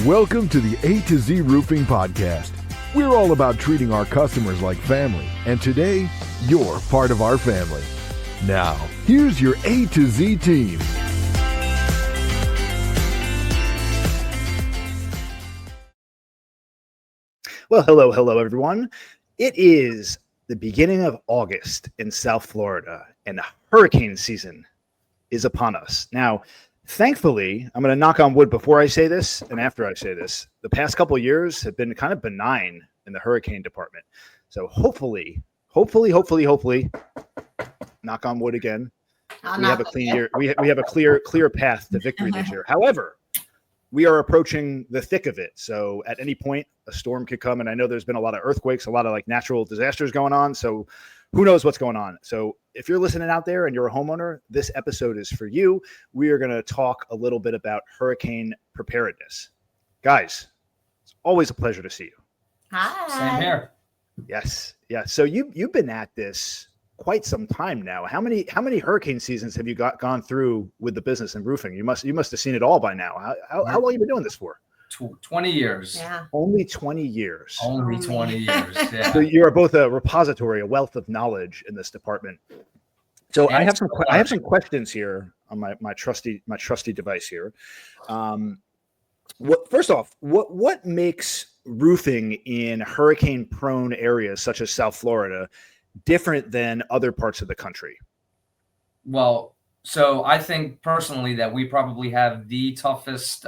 Welcome to the A to Z Roofing Podcast. We're all about treating our customers like family, and today, you're part of our family. Now, here's your A to Z team. Well, hello, everyone. It is the beginning of August in South Florida, and hurricane season is upon us. Now, thankfully, I'm going to knock on wood before I say this and after I say this. The past couple of years have been kind of benign in the hurricane department. So hopefully, knock on wood again. We have a clean year. We have a clear path to victory this year. However, we are approaching the thick of it. So at any point, a storm could come. And I know there's been a lot of earthquakes, a lot of like natural disasters going on. So who knows what's going on? So if you're listening out there and you're a homeowner, this episode is for you. We are going to talk a little bit about hurricane preparedness. Guys, it's always a pleasure to see you. Hi. Same here. Yes. Yeah. So you've been at this quite some time now. How many hurricane seasons have you gone through with the business and roofing? You must have seen it all by now. How long have you been doing this for? 20 years. Yeah. Only 20 years. Only 20 years. Yeah. So you are both a repository, a wealth of knowledge in this department. So I have some questions here on my trusty device here. First off, what makes roofing in hurricane prone areas such as South Florida different than other parts of the country? Well, so I think personally that we probably have the toughest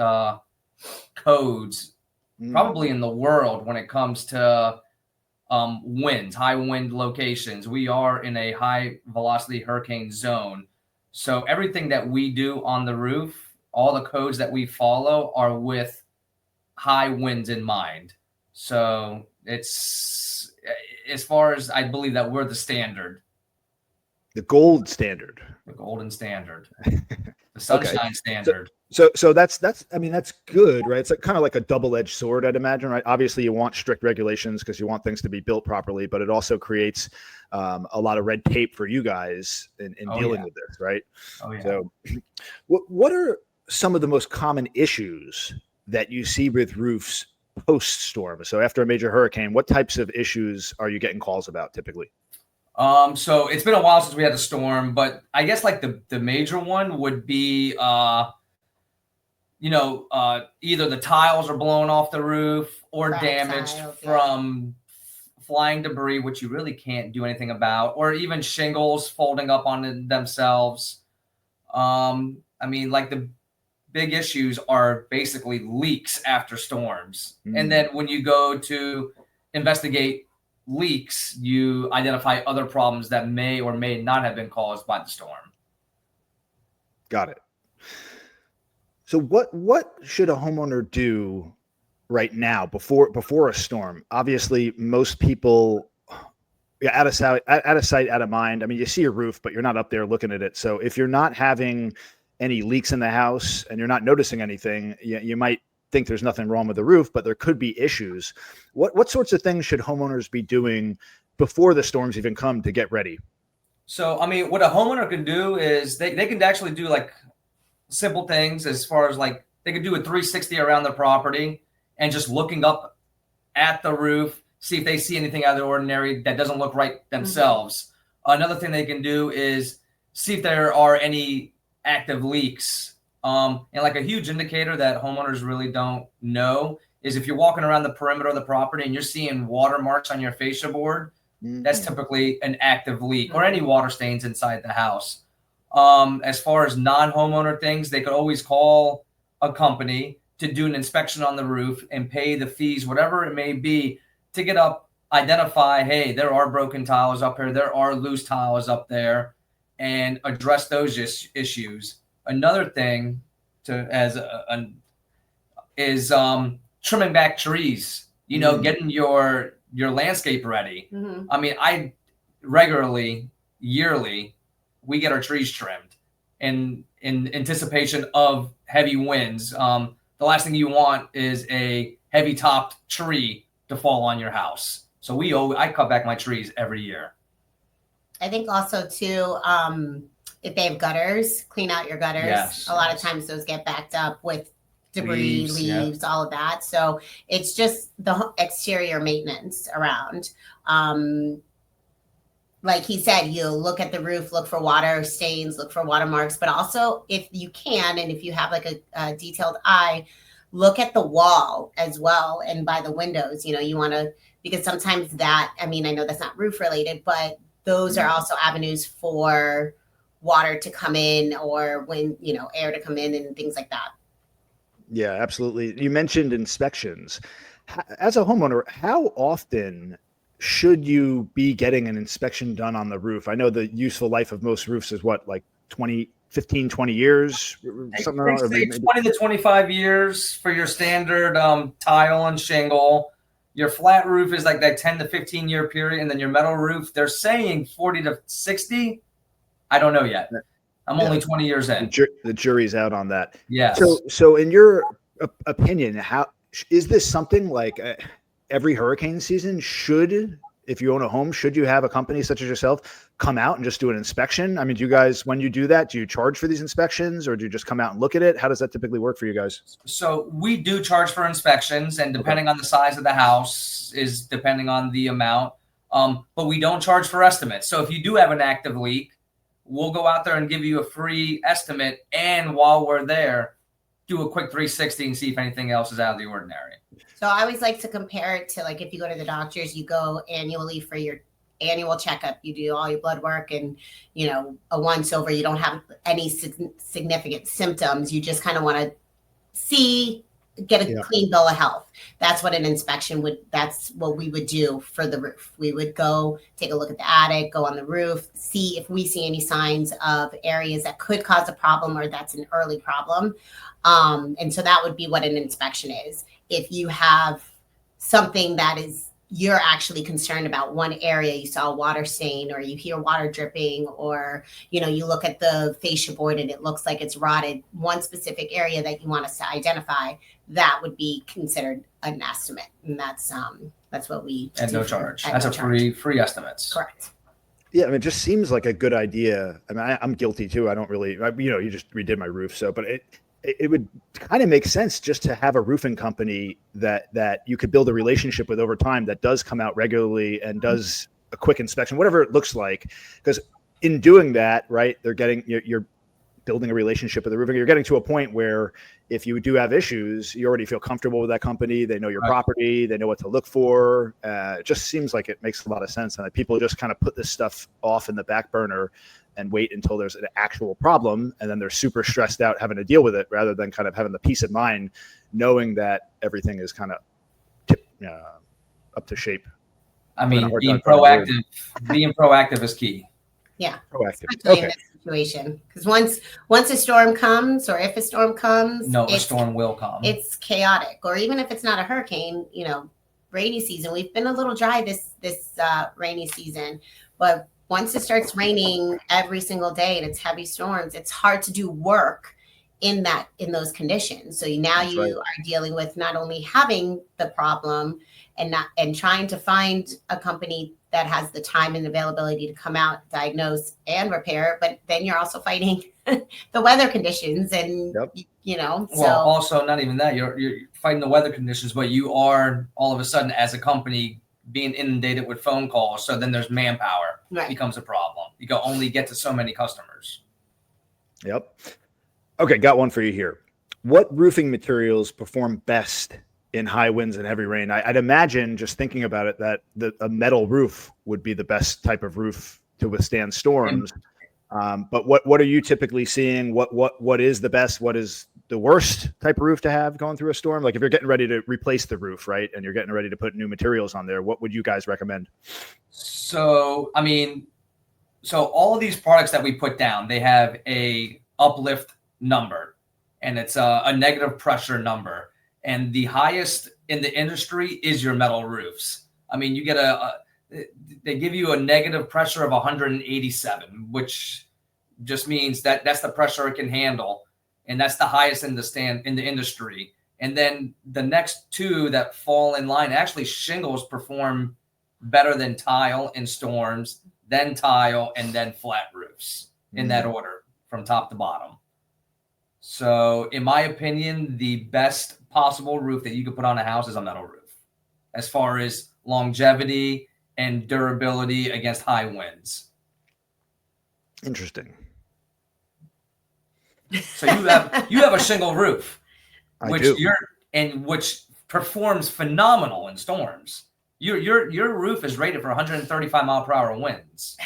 codes probably in the world when it comes to winds, high wind locations. We are in a high velocity hurricane zone. So everything that we do on the roof, all the codes that we follow are with high winds in mind. So it's, as far as I believe that we're the standard. The gold standard. The golden standard. The sunshine standard. So that's good, right? It's kind of like a double-edged sword, I'd imagine, right? Obviously, you want strict regulations because you want things to be built properly, but it also creates a lot of red tape for you guys in dealing with this, right? Oh, yeah. So what are some of the most common issues that you see with roofs post-storm? So after a major hurricane, what types of issues are you getting calls about typically? So it's been a while since we had a storm, but I guess like the major one would be, either the tiles are blown off the roof or damaged from flying debris, which you really can't do anything about, or even shingles folding up on themselves. Like the big issues are basically leaks after storms. And then when you go to investigate leaks, you identify other problems that may or may not have been caused by the storm. Got it. So what should a homeowner do right now before a storm? Obviously, most people out of sight, out of mind. I mean, you see a roof, but you're not up there looking at it. So if you're not having any leaks in the house and you're not noticing anything, you might think there's nothing wrong with the roof, but there could be issues. What sorts of things should homeowners be doing before the storms even come to get ready? So, what a homeowner can do is they can actually do like simple things as far as like they could do a 360 around their property and just looking up at the roof, see if they see anything out of the ordinary that doesn't look right themselves. Another thing they can do is see if there are any active leaks. And like a huge indicator that homeowners really don't know is if you're walking around the perimeter of the property and you're seeing water marks on your fascia board, that's typically an active leak or any water stains inside the house. As far as non-homeowner things, they could always call a company to do an inspection on the roof and pay the fees, whatever it may be, to get up, identify, hey, there are broken tiles up here, there are loose tiles up there, and address those issues. Another thing is trimming back trees, getting your landscape ready. I regularly, yearly, we get our trees trimmed in anticipation of heavy winds. The last thing you want is a heavy topped tree to fall on your house. So I cut back my trees every year. I think also too, if they have gutters, clean out your gutters. Yes, a lot of times those get backed up with debris, yeah. leaves, all of that. So it's just the exterior maintenance around. Like he said, you look at the roof, look for water stains, look for watermarks, but also if you can, and if you have like a detailed eye, look at the wall as well. And by the windows, you want to, because sometimes that, I mean, I know that's not roof related, but those are also avenues for water to come in, or when, air to come in and things like that. Yeah, absolutely. You mentioned inspections. As a homeowner, how often should you be getting an inspection done on the roof? I know the useful life of most roofs is what, like 15, 20 years? Something They say 20 to 25 years for your standard tile and shingle. Your flat roof is like that 10 to 15 year period. And then your metal roof, they're saying 40 to 60. I don't know yet. I'm only 20 years in. The jury's out on that. Yes. So in your opinion, how is this something like every hurricane season if you own a home, should you have a company such as yourself come out and just do an inspection? I mean, do you guys, when you do that, do you charge for these inspections, or do you just come out and look at it? How does that typically work for you guys? So we do charge for inspections, and depending on the size of the house is depending on the amount. But we don't charge for estimates. So if you do have an active leak, we'll go out there and give you a free estimate. And while we're there, do a quick 360 and see if anything else is out of the ordinary. So I always like to compare it to, like, if you go to the doctors, you go annually for your annual checkup, you do all your blood work, and, a once over, you don't have any significant symptoms. You just kind of want to get a clean bill of health. That's what an inspection that's what we would do for the roof. We would go take a look at the attic, go on the roof, see if we see any signs of areas that could cause a problem, or that's an early problem. And so that would be what an inspection is. If you have something that you're actually concerned about, one area, you saw a water stain, or you hear water dripping, or, you look at the fascia board and it looks like it's rotted, one specific area that you want us to identify, that would be considered an estimate. And that's what we do. At no charge. That's a free estimates. Correct. Yeah, I mean, it just seems like a good idea. I mean, I'm guilty too. I don't really, you just redid my roof. So, but it would kind of make sense just to have a roofing company that you could build a relationship with over time, that does come out regularly and does a quick inspection, whatever it looks like. Because in doing that, right, you're building a relationship with the roofing. You're getting to a point where if you do have issues, you already feel comfortable with that company. They know your property. They know what to look for. It just seems like it makes a lot of sense. And that people just kind of put this stuff off in the back burner and wait until there's an actual problem, and then they're super stressed out having to deal with it, rather than kind of having the peace of mind knowing that everything is kind of up to shape. I mean, being proactive is key. Yeah, proactive. Especially in this situation, because once a storm comes, or if a storm comes, a storm will come. It's chaotic. Or even if it's not a hurricane, rainy season. We've been a little dry this rainy season, but once it starts raining every single day and it's heavy storms, it's hard to do work in those conditions. So now you are dealing with not only having the problem and trying to find a company that has the time and availability to come out, diagnose, and repair, but then you're also fighting the weather conditions, and Well, also not even that, you're fighting the weather conditions, but you are all of a sudden, as a company, being inundated with phone calls. So then there's manpower becomes a problem. You can only get to so many customers. Yep. Okay, got one for you here. What roofing materials perform best in high winds and heavy rain? I'd imagine, just thinking about it, that a metal roof would be the best type of roof to withstand storms. But what are you typically seeing? What is the best? What is the worst type of roof to have going through a storm? Like if you're getting ready to replace the roof, right, and you're getting ready to put new materials on there, what would you guys recommend? So, all of these products that we put down, they have a uplift number, and it's a negative pressure number. And the highest in the industry is your metal roofs. You get they give you a negative pressure of 187, which just means that that's the pressure it can handle. And that's the highest in the industry. And then the next two that fall in line, actually shingles perform better than tile in storms, then tile, and then flat roofs in that order from top to bottom. So in my opinion, the best possible roof that you could put on a house is a metal roof, as far as longevity and durability against high winds. Interesting. So you have a shingle roof, which performs phenomenal in storms. Your roof is rated for 135 mile per hour winds.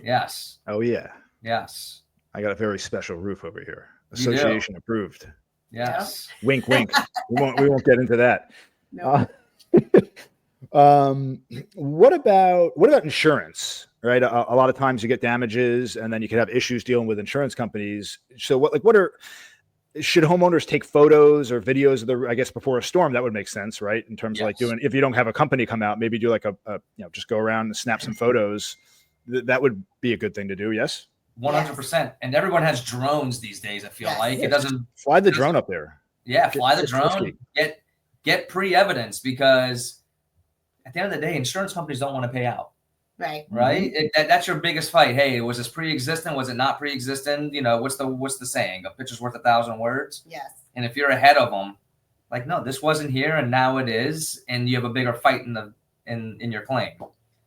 Yes. Oh yeah. Yes. I got a very special roof over here. Association approved. Yes. Wink, wink. we won't get into that. No. What about insurance? Right. A lot of times you get damages, and then you can have issues dealing with insurance companies. So should homeowners take photos or videos of I guess before a storm? That would make sense, right? In terms of like if you don't have a company come out, maybe do like just go around and snap some photos. That would be a good thing to do. Yes. 100%. And everyone has drones these days. I feel like it doesn't fly the drone up there. Yeah. Fly the drone, get pre-evidence, because at the end of the day, insurance companies don't want to pay out. Right. Right. That's your biggest fight. Hey, was this pre-existent? Was it not pre-existent? What's the saying? A picture's worth 1,000 words. Yes. And if you're ahead of them, like, no, this wasn't here and now it is, and you have a bigger fight in your claim.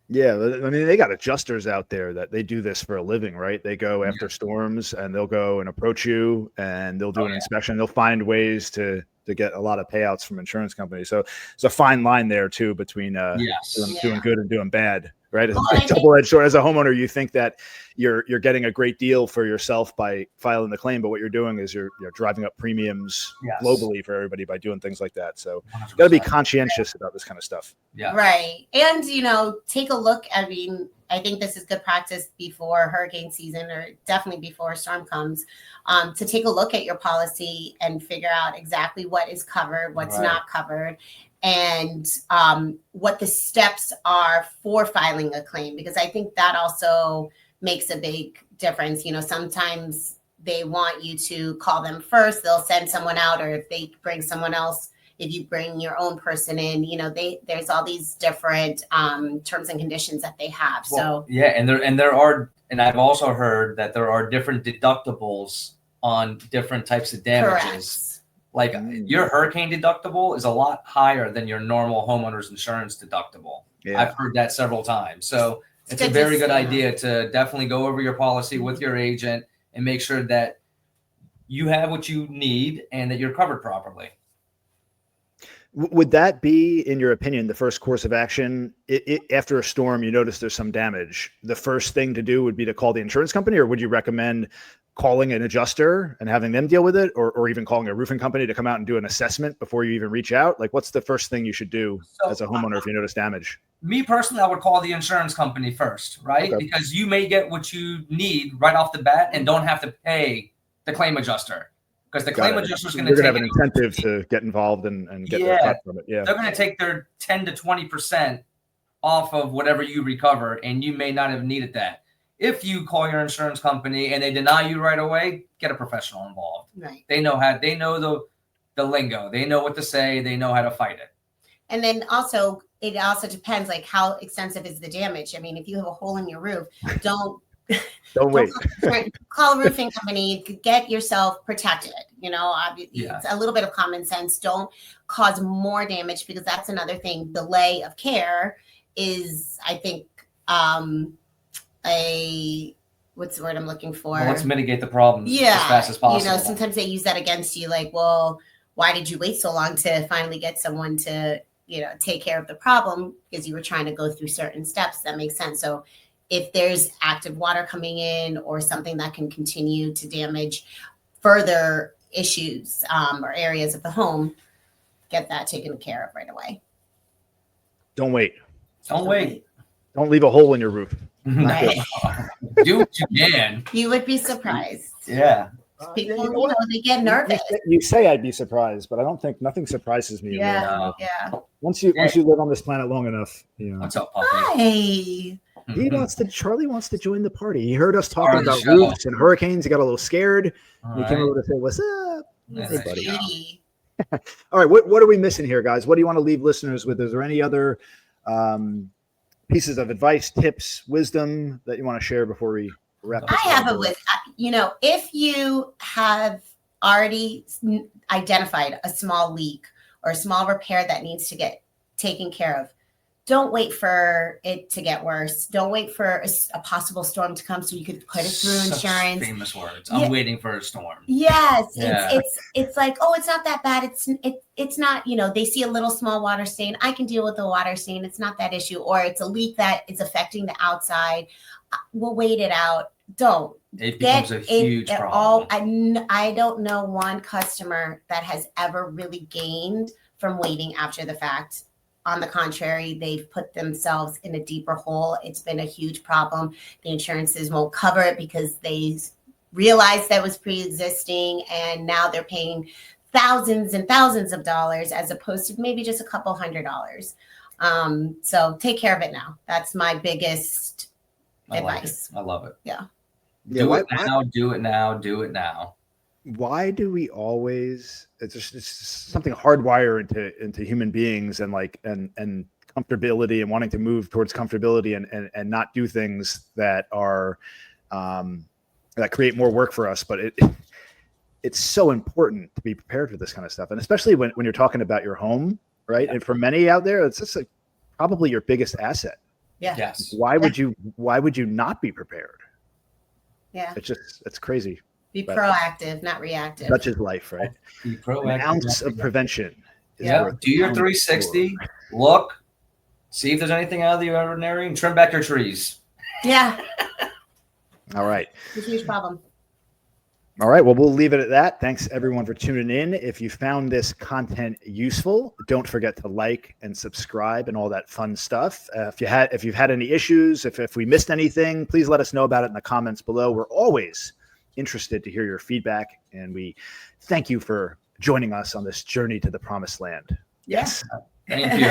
Yeah, I mean, they got adjusters out there that they do this for a living, right? They go after storms, and they'll go and approach you, and they'll do an inspection. They'll find ways to get a lot of payouts from insurance companies. So it's a fine line there too between doing good and doing bad, right? It's a double-edged sword. As a homeowner, you think that you're getting a great deal for yourself by filing the claim, but what you're doing is you're driving up premiums globally for everybody by doing things like that. So you got to be conscientious about this kind of stuff. Yeah. Right. And, take a look. I mean, I think this is good practice before hurricane season, or definitely before a storm comes, to take a look at your policy and figure out exactly what is covered, what's not covered, and what the steps are for filing a claim, because I think that also makes a big difference. Sometimes they want you to call them first. They'll send someone out, or if they bring someone else, if you bring your own person in, there's all these different terms and conditions that they have. Well, and I've also heard that there are different deductibles on different types of damages. Correct. Like your hurricane deductible is a lot higher than your normal homeowner's insurance deductible. Yeah. I've heard that several times. So it's a very good idea to definitely go over your policy with your agent and make sure that you have what you need and that you're covered properly. Would that be, in your opinion, the first course of action? After a storm, you notice there's some damage. The first thing to do would be to call the insurance company, or would you recommend calling an adjuster and having them deal with it, or even calling a roofing company to come out and do an assessment before you even reach out? Like, what's the first thing you should do as a homeowner if you notice damage? Me personally, I would call the insurance company first, right? Okay. Because you may get what you need right off the bat and don't have to pay the claim adjuster. Because the claim adjuster is going to have an incentive to get involved and get their cut from it. Yeah, they're going to take their 10 to 20% off of whatever you recover, and you may not have needed that. If you call your insurance company and they deny you right away, get a professional involved. Right. They know the lingo. They know what to say. They know how to fight it. And then also, it also depends, like, how extensive is the damage. I mean, if you have a hole in your roof, don't wait. Call a roofing company, get yourself protected. It's a little bit of common sense. Don't cause more damage, because that's another thing. Delay of care is, I think, what's the word I'm looking for? Well, let's mitigate the problem as fast as possible. Sometimes they use that against you. Like, well, why did you wait so long to finally get someone to, take care of the problem? Because you were trying to go through certain steps. That makes sense. So if there's active water coming in or something that can continue to damage further issues or areas of the home, get that taken care of right away. Don't wait. Don't wait. Don't leave a hole in your roof. Right. Do what you can. You would be surprised. Yeah. People, they get nervous. You say I'd be surprised, but I don't think nothing surprises me. Yeah. Once you live on this planet long enough, What's up, Puppy? Hi. Charlie wants to join the party. He heard us talking about roofs and hurricanes. He got a little scared. He came over to say, "What's up?" Hey, buddy. All right. What are we missing here, guys? What do you want to leave listeners with? Is there any other pieces of advice, tips, wisdom that you want to share before we wrap up? I have a with, if you have already identified a small leak or a small repair that needs to get taken care of, don't wait for it to get worse. Don't wait for a possible storm to come so you could put it through Such insurance. famous words. I'm waiting for a storm. Yes, Yeah. it's like, oh, it's not that bad. It's not, they see a little small water stain. I can deal with the water stain. It's not that issue. Or it's a leak that is affecting the outside. We'll wait it out. Don't. It becomes a huge problem. I don't know one customer that has ever really gained from waiting after the fact. On the contrary, they've put themselves in a deeper hole. It's been a huge problem. The insurances won't cover it because they realized that was pre-existing, and now they're paying thousands and thousands of dollars as opposed to maybe just a couple $100s. So take care of it now. That's my biggest advice. I love it. Yeah. Do it now. Do it now. Do it now. Why do we always? It's just something hardwired into human beings, and and comfortability, and wanting to move towards comfortability, and not do things that are that create more work for us. But it's so important to be prepared for this kind of stuff, and especially when you're talking about your home, right? Yeah. And for many out there, it's just probably your biggest asset. Yeah. Yes. Why would you not be prepared? Yeah. It's crazy. Be proactive, not reactive. Such is life, right? Be proactive. An ounce of prevention. Do your 360. Look, see if there's anything out of the ordinary, and trim back your trees. Yeah. All right. It's a huge problem. All right. Well, we'll leave it at that. Thanks everyone for tuning in. If you found this content useful, don't forget to like and subscribe and all that fun stuff. If you've had any issues, if we missed anything, please let us know about it in the comments below. We're always interested to hear your feedback, and we thank you for joining us on this journey to the promised land. Yes. Thank you.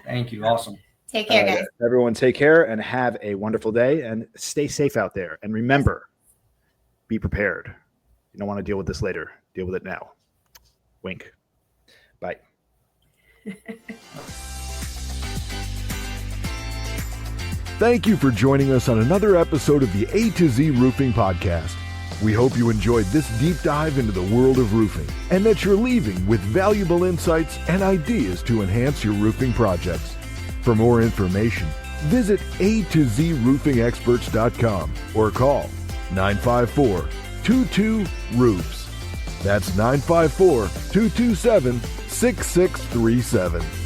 Thank you. Awesome. Take care, guys. Everyone take care and have a wonderful day, and stay safe out there. And remember, be prepared. You don't want to deal with this later. Deal with it now. Wink. Bye. Thank you for joining us on another episode of the A to Z Roofing Podcast. We hope you enjoyed this deep dive into the world of roofing, and that you're leaving with valuable insights and ideas to enhance your roofing projects. For more information, visit A2ZRoofingExperts.com or call 954-22-ROOFS. That's 954-227-6637.